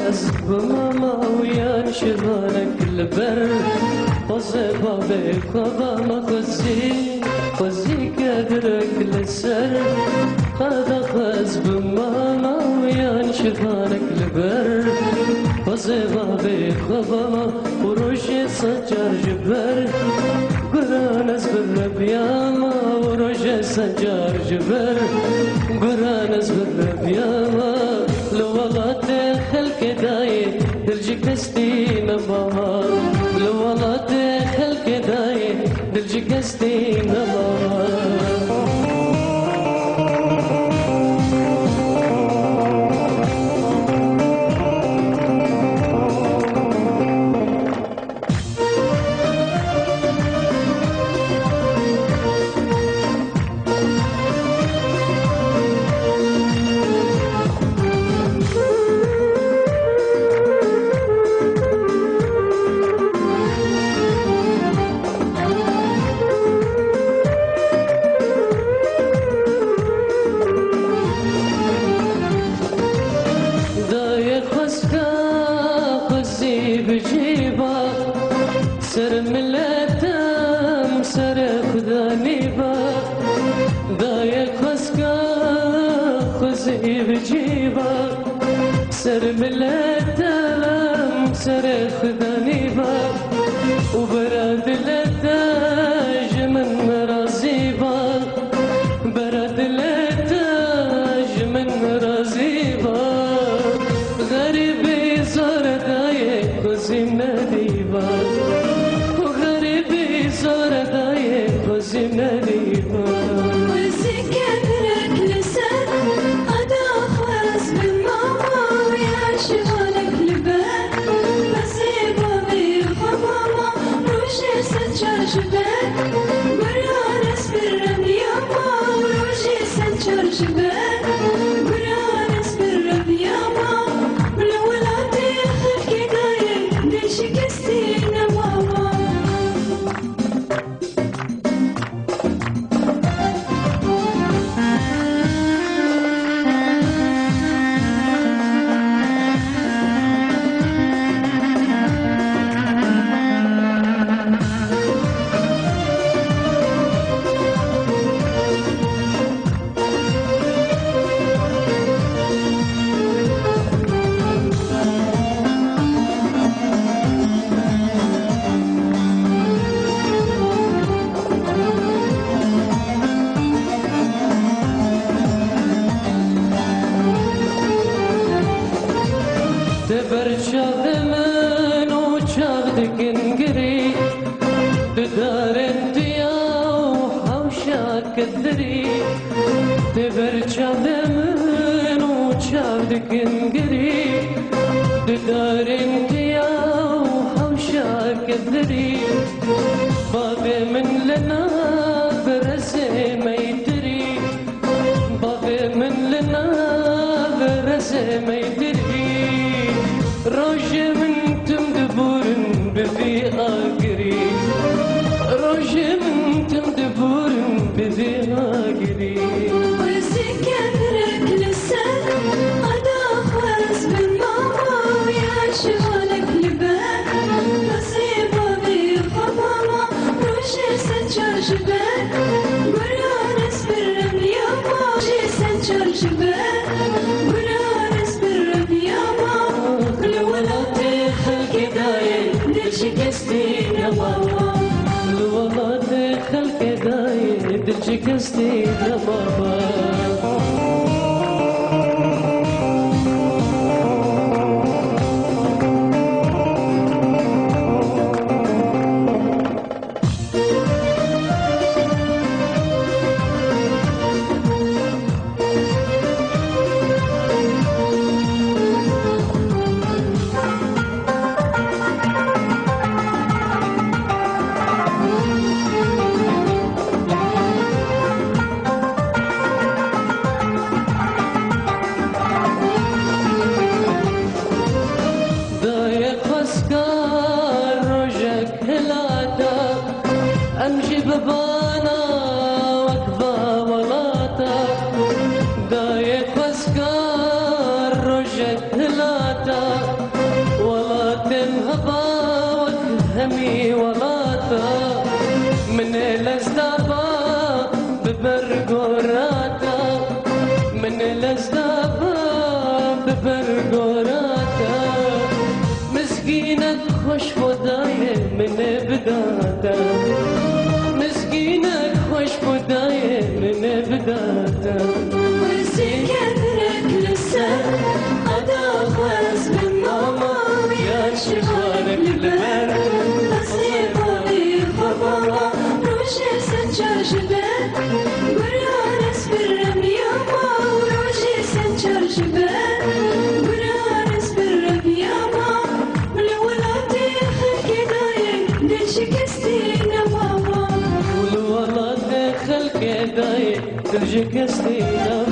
خز بماما ويا شغالك البر وزبا بك وباما خزي كدرك للسر هذا خز بماما ويا شغالك البر وزبا بك وباما وروشي سجر جبر قرانس بالربياما وروشي سجر جبر قرانس بالربياما لو والله دخل كداي درجك استينا بهار لو والله دخل كداي درجك استينا بهار سر ملتم سر خدانيبا دايك خسكا خزي بجيبا سر ملتم سر خدانيبا وبراد لتاج من رازيبا براد لتاج من رازيبا غريبي صار دايك خزي نديبا تبرشاد من وشاغدك انقري بدار انتيا وحوشاك الذري تبرشاد من وشاغدك انقري بدار انتيا وحوشاك الذري بابي من لنا برزي ما يدري بابي من لنا برزي ما يدري روجي من تمدبورن بذي آقري روجي من تمدبورن بذي آقري وزي كبرك لسان أدا خواز من ماما ويا شغالك لبان نصيبه بخماما روجي سنجر جبان قرانس بالرمياما روجي سنجر جبان قرانس بالرمياما شكستينا بابا لو والله دخل كداي دل شكستينا بابا خوش بودای من بدادا مسكينك خوش بودای من بدادا وزي كبرك لسان أدا خاص من ماما يا شغالك لبان أصيبني بابا روشي سنجر جبال قرارس بالرم ياما روشي سنجر جبال قرارس بالرم ياما لولادي خلقي دايق دلشي كستينا ماما والله دخل كداي ترجع كستينا